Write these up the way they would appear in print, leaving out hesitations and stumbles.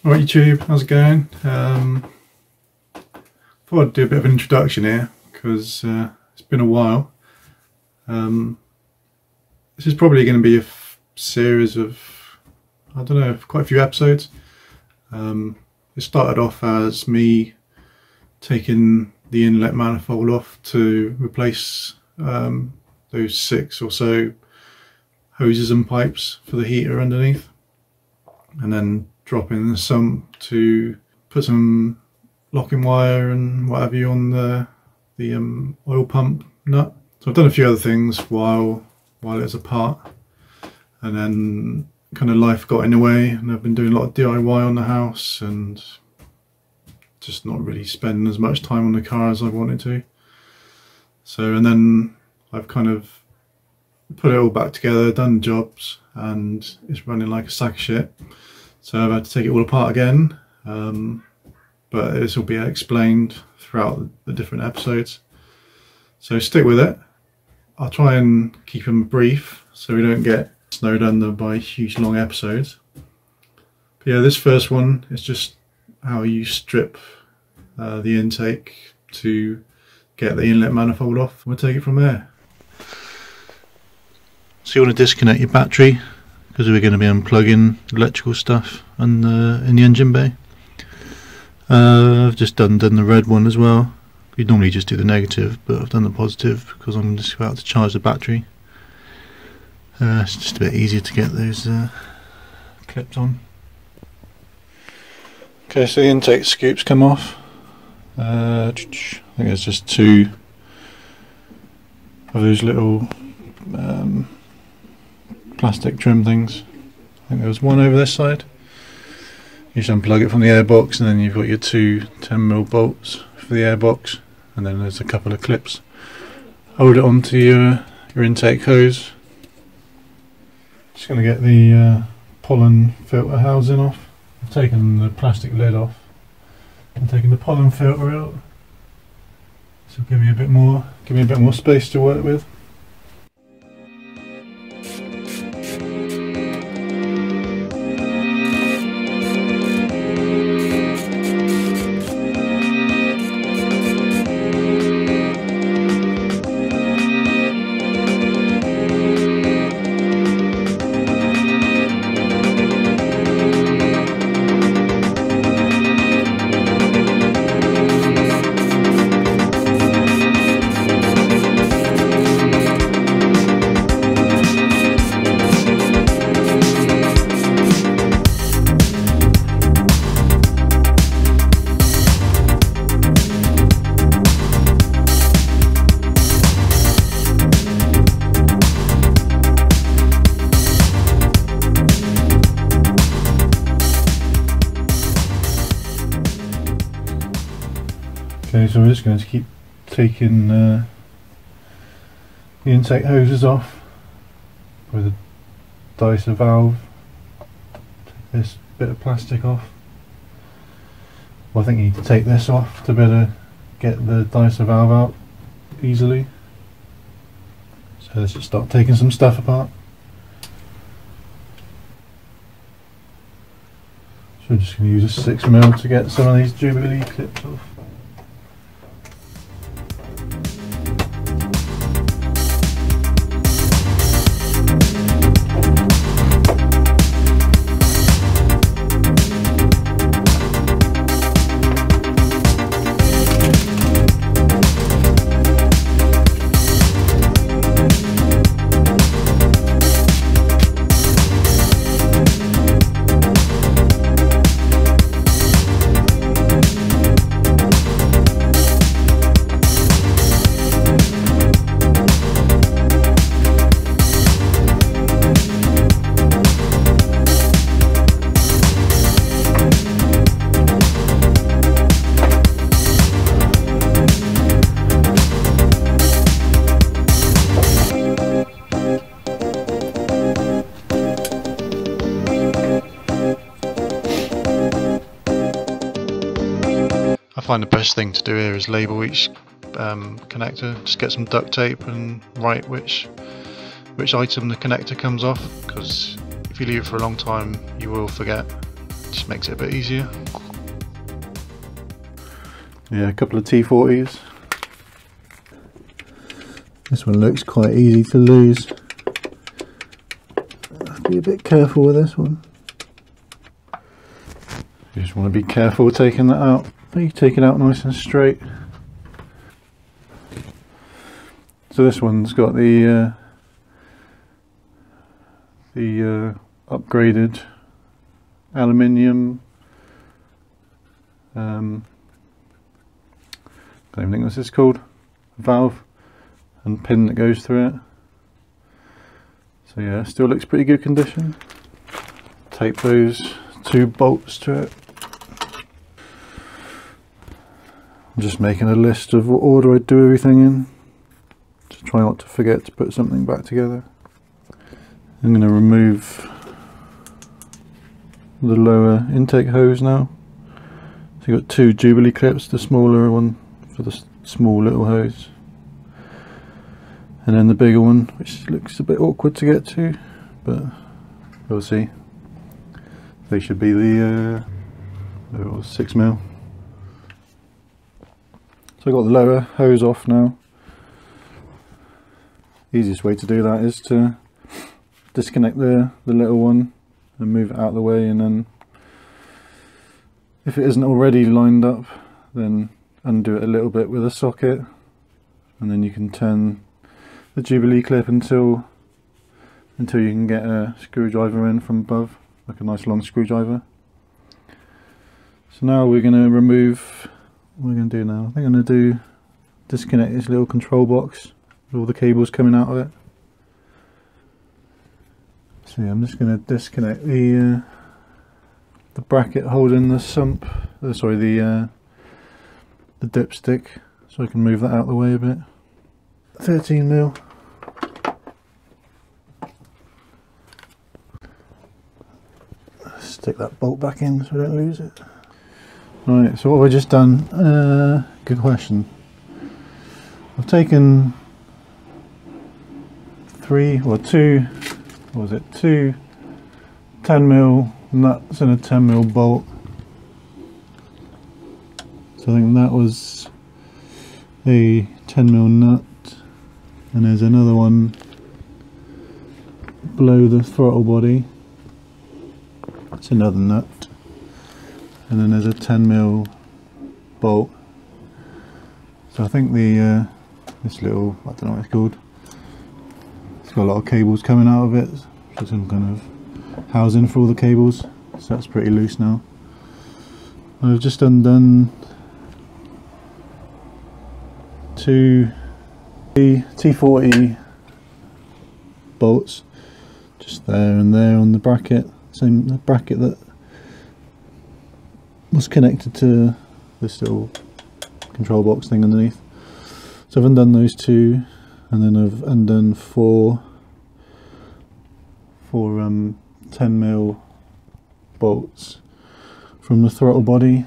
Right YouTube, how's it going? Thought I'd do a bit of an introduction here because it's been a while. This is probably going to be a series of, I don't know, quite a few episodes. It started off as me taking the inlet manifold off to replace those 6 or so hoses and pipes for the heater underneath, and then drop in the sump to put some locking wire and what have you on the oil pump nut. So I've done a few other things while it was apart, and then kind of life got in the way, and I've been doing a lot of DIY on the house and just not really spending as much time on the car as I wanted to. So, and then I've kind of put it all back together, done jobs, and it's running like a sack of shit. So I've had to take it all apart again, but this will be explained throughout the different episodes. So stick with it. I'll try and keep them brief so we don't get snowed under by huge long episodes. But yeah, this first one is just how you strip the intake to get the inlet manifold off. We'll take it from there. So you want to disconnect your battery, because we're going to be unplugging electrical stuff in the engine bay. I've just done the red one as well. You'd normally just do the negative, but I've done the positive because I'm just about to charge the battery. It's just a bit easier to get those clips on. Okay, so the intake scoops come off. I think there's just 2 of those little plastic trim things. I think there was one over this side. You just unplug it from the airbox, and then you've got your 2 10mm bolts for the airbox, and then there's a couple of clips. Hold it onto your intake hose. Just going to get the pollen filter housing off. I've taken the plastic lid off and taken the pollen filter out. This will give me a bit more space to work with. Okay, so we're just going to keep taking the intake hoses off with a dicer valve. Take this bit of plastic off. Well, I think you need to take this off to better get the dicer valve out easily. So let's just start taking some stuff apart. So we're just going to use a 6mm to get some of these Jubilee clips off. find the best thing to do here is label each connector. Just get some duct tape and write which item the connector comes off, because if you leave it for a long time you will forget. It just makes it a bit easier. Yeah, a couple of T40s. This one looks quite easy to lose. Have to be a bit careful with this one. You just want to be careful taking that out. You take it out nice and straight. So this one's got the upgraded aluminium. I don't even think this is called valve and pin that goes through it. So yeah, still looks pretty good condition. Tape those 2 bolts to it. I'm just making a list of what order I do everything in. Just try not to forget to put something back together. I'm going to remove the lower intake hose now. So you've got 2 Jubilee clips, the smaller one for the small little hose, and then the bigger one, which looks a bit awkward to get to, but we'll see. They should be the 6mm. So I've got the lower hose off now. Easiest way to do that is to disconnect the little one and move it out of the way, and then if it isn't already lined up, then undo it a little bit with a socket, and then you can turn the Jubilee clip until you can get a screwdriver in from above, like a nice long screwdriver. So now we're going to remove, what are we going to do now? I think I'm going to disconnect this little control box with all the cables coming out of it. So yeah, I'm just going to disconnect the bracket holding the sump, the dipstick, so I can move that out of the way a bit. 13mm. Stick that bolt back in so I don't lose it. Right, so what have I just done? Good question. I've taken 2 10mm nuts and a 10mm bolt. So I think that was a 10mm nut, and there's another one below the throttle body. It's another nut, and then there's a 10mm bolt. So I think this little, I don't know what it's called, it's got a lot of cables coming out of it, so some kind of housing for all the cables, so that's pretty loose now. I've just undone 2 T40 bolts, just there and there on the bracket, same bracket that was connected to this little control box thing underneath. So I've undone those 2, and then I've undone 4 10mm bolts from the throttle body.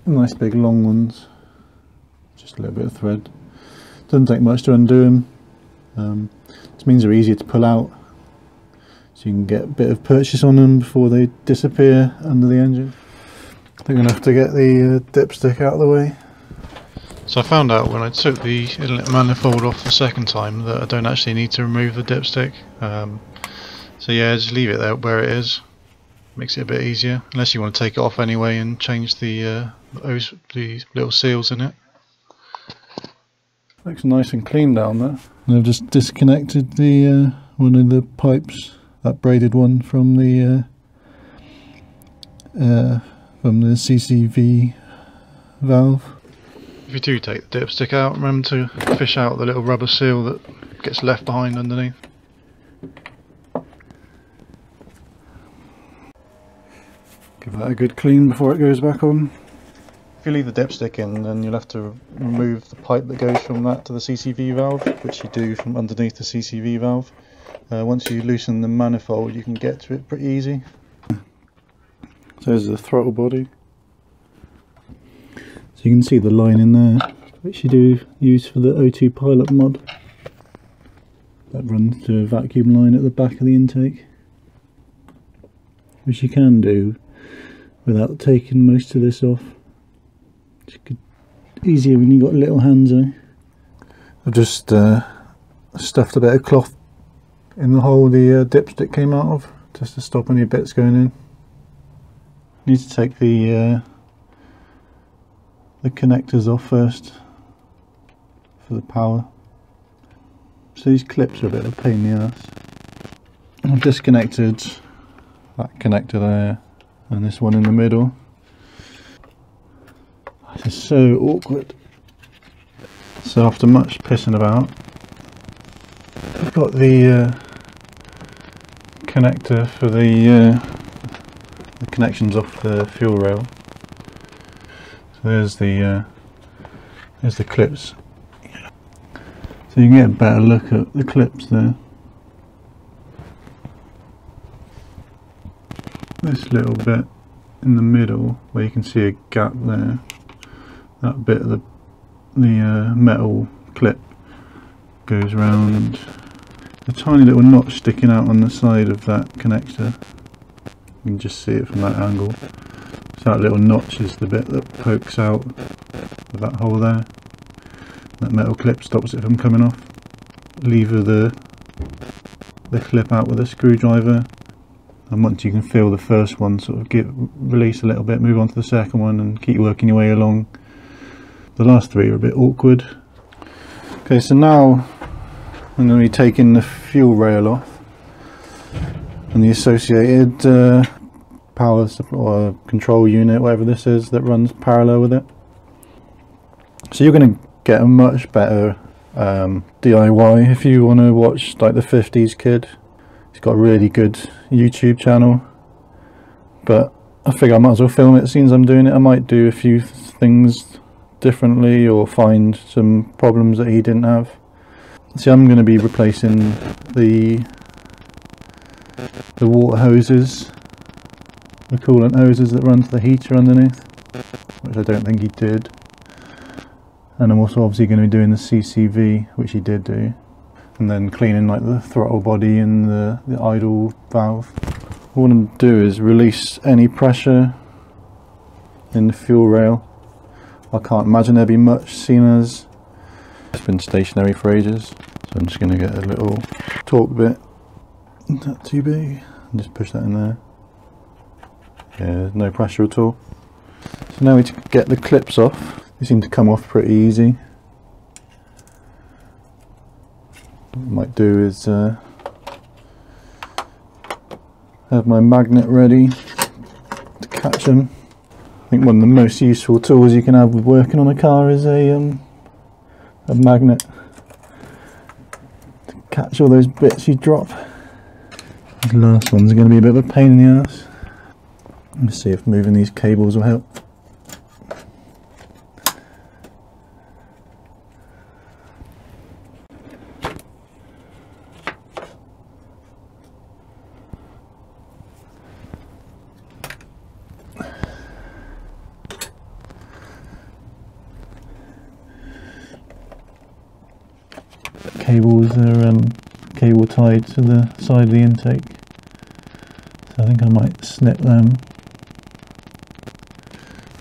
Nice big long ones, just a little bit of thread. Doesn't take much to undo them. This means they're easier to pull out, so you can get a bit of purchase on them before they disappear under the engine. I think I'm going to have to get the dipstick out of the way. So I found out when I took the inlet manifold off the second time that I don't actually need to remove the dipstick. So yeah, just leave it there where it is. Makes it a bit easier, unless you want to take it off anyway and change the little seals in it. Looks nice and clean down there. And I've just disconnected the one of the pipes, that braided one, from the CCV valve. If you do take the dipstick out, remember to fish out the little rubber seal that gets left behind underneath. Give that a good clean before it goes back on. If you leave the dipstick in, then you'll have to remove the pipe that goes from that to the CCV valve, which you do from underneath the CCV valve. Once you loosen the manifold, you can get to it pretty easy. So there's the throttle body. So you can see the line in there, which you do use for the O2 pilot mod. That runs to a vacuum line at the back of the intake, which you can do without taking most of this off. It's easier when you've got little hands, eh? I've just stuffed a bit of cloth in the hole the dipstick came out of, just to stop any bits going in. Need to take the connectors off first for the power. So these clips are a bit of a pain in the ass. I've disconnected that connector there and this one in the middle. This is so awkward. So after much pissing about, I've got the connector for the connections off the fuel rail. So there's the clips. So you can get a better look at the clips there. This little bit in the middle where you can see a gap there, that bit of the metal clip goes round. A tiny little notch sticking out on the side of that connector. You can just see it from that angle. So that little notch is the bit that pokes out of that hole there. That metal clip stops it from coming off. Lever the clip out with a screwdriver, and once you can feel the first one sort of release a little bit, move on to the second one and keep working your way along. The last three are a bit awkward. Okay, so now I'm going to be taking the fuel rail off and the associated power supply or control unit, whatever this is, that runs parallel with it. So you're going to get a much better DIY if you want to watch like the 50s kid. He's got a really good YouTube channel, but I figure I might as well film it since I'm doing it. I might do a few things differently or find some problems that he didn't have. See, I'm going to be replacing the water hoses, the coolant hoses that run to the heater underneath, which I don't think he did. And I'm also obviously going to be doing the CCV, which he did do, and then cleaning like the throttle body and the idle valve. What I'm going to do is release any pressure in the fuel rail. I can't imagine there'd be much, seeing as it's been stationary for ages. So I'm just going to get a little torque bit, not too big, and just push that in there. Yeah, there's no pressure at all. So now we need to get the clips off. They seem to come off pretty easy. What I might do is have my magnet ready to catch them. I think one of the most useful tools you can have with working on a car is a magnet to catch all those bits you drop. These last ones are going to be a bit of a pain in the ass. Let's see if moving these cables will help. Cables are cable tied to the side of the intake, so I think I might snip them,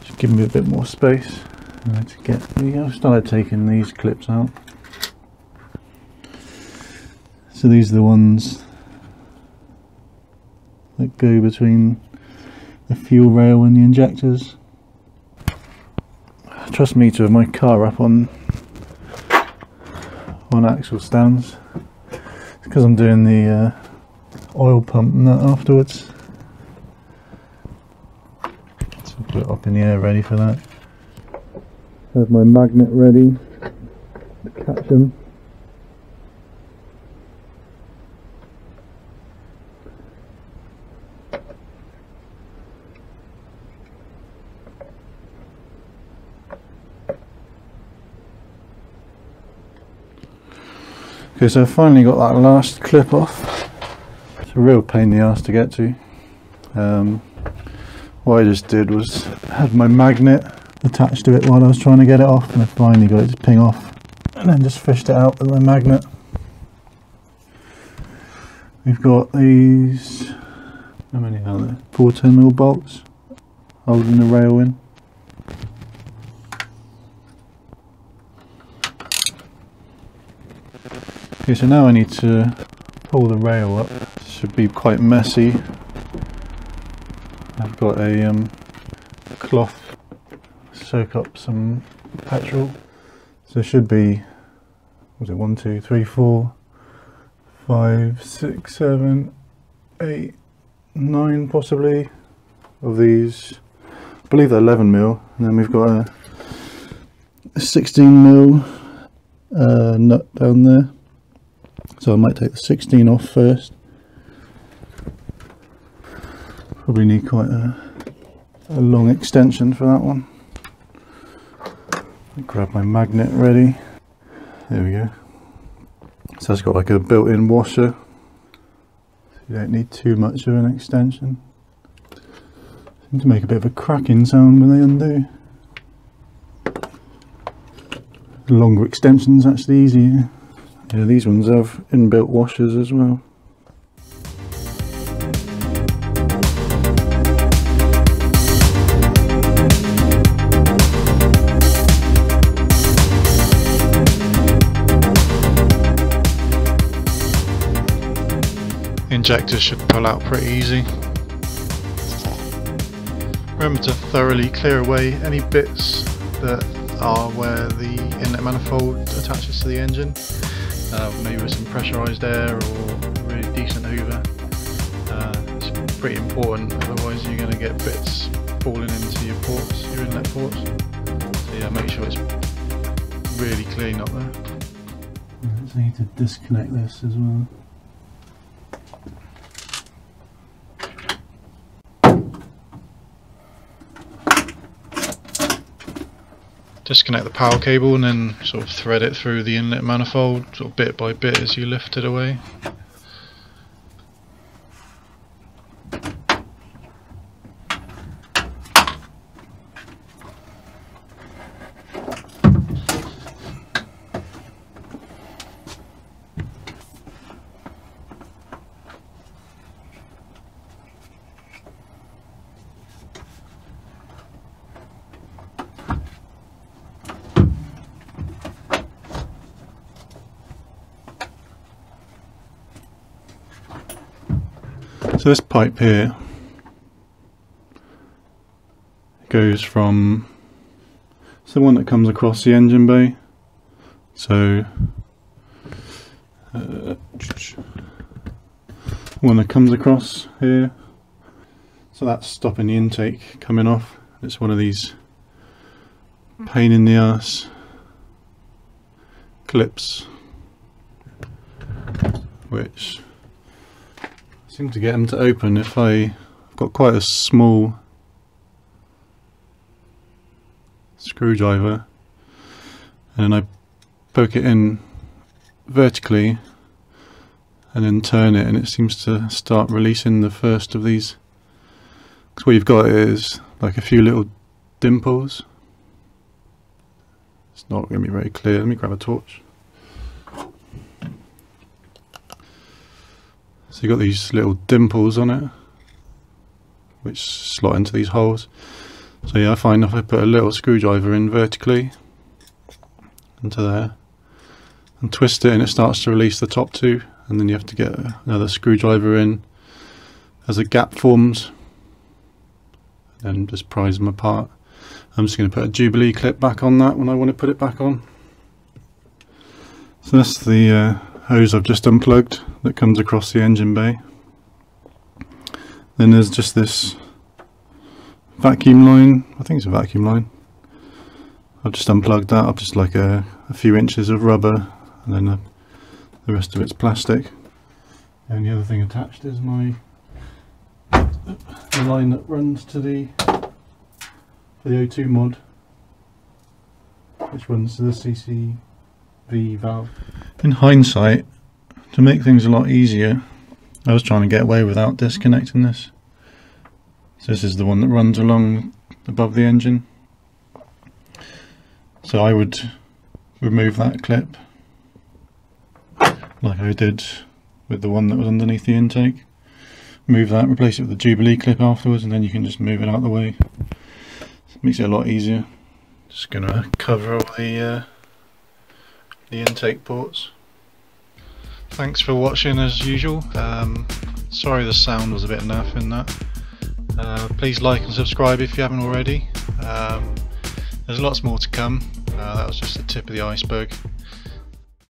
just give me a bit more space. I've started taking these clips out. So these are the ones that go between the fuel rail and the injectors. Trust me to have my car up on axle stands. It's because I'm doing the oil pump and that afterwards. So I'll put it up in the air ready for that. Have my magnet ready to catch them. Okay, so I've finally got that last clip off. It's a real pain in the ass to get to. What I just did was had my magnet attached to it while I was trying to get it off, and I finally got it to ping off, and then just fished it out with my magnet. We've got these, how many are there? 4 10mm bolts holding the rail in. Okay, so now I need to pull the rail up. This should be quite messy. I've got a cloth to soak up some petrol. So there should be, was it 1, 2, 3, 4, 5, 6, 7, 8, 9 possibly of these. I believe they're 11mm, and then we've got a 16mm nut down there. So I might take the 16 off first. Probably need quite a long extension for that one. Grab my magnet ready. There we go. So it's got like a built-in washer. So you don't need too much of an extension. Seem to make a bit of a cracking sound when they undo. The longer extension's actually easier. Yeah, these ones have inbuilt washers as well. Injectors should pull out pretty easy. Remember to thoroughly clear away any bits that are where the inlet manifold attaches to the engine. Maybe with some pressurised air or really decent hoover. It's pretty important, otherwise you're going to get bits falling into your ports, your inlet ports. So yeah, make sure it's really clean up there. I need to disconnect this as well. Disconnect the power cable and then sort of thread it through the inlet manifold, sort of bit by bit as you lift it away. So this pipe here goes from, it's the one that comes across the engine bay. So one that comes across here. So that's stopping the intake coming off. It's one of these pain in the ass clips, which seem to get them to open if I've got quite a small screwdriver, and then I poke it in vertically and then turn it, and it seems to start releasing the first of these. Because what you've got is like a few little dimples. It's not going to be very clear. Let me grab a torch. So you've got these little dimples on it which slot into these holes. So yeah, I find if I put a little screwdriver in vertically into there and twist it, and it starts to release the top two, and then you have to get another screwdriver in as a gap forms and just prise them apart. I'm just going to put a Jubilee clip back on that when I want to put it back on. So that's the hose I've just unplugged that comes across the engine bay. Then there's just this vacuum line, I think it's a vacuum line. I've just unplugged that, I've just like a few inches of rubber, and then the rest of it's plastic. And the other thing attached is the line that runs to the O2 mod, which runs to the CCV valve. In hindsight, to make things a lot easier, I was trying to get away without disconnecting this. So this is the one that runs along above the engine. So I would remove that clip like I did with the one that was underneath the intake. Move that, replace it with the Jubilee clip afterwards, and then you can just move it out of the way. It makes it a lot easier. Just gonna cover all the intake ports. Thanks for watching as usual. Sorry the sound was a bit naff in that. Please like and subscribe if you haven't already. There's lots more to come. That was just the tip of the iceberg.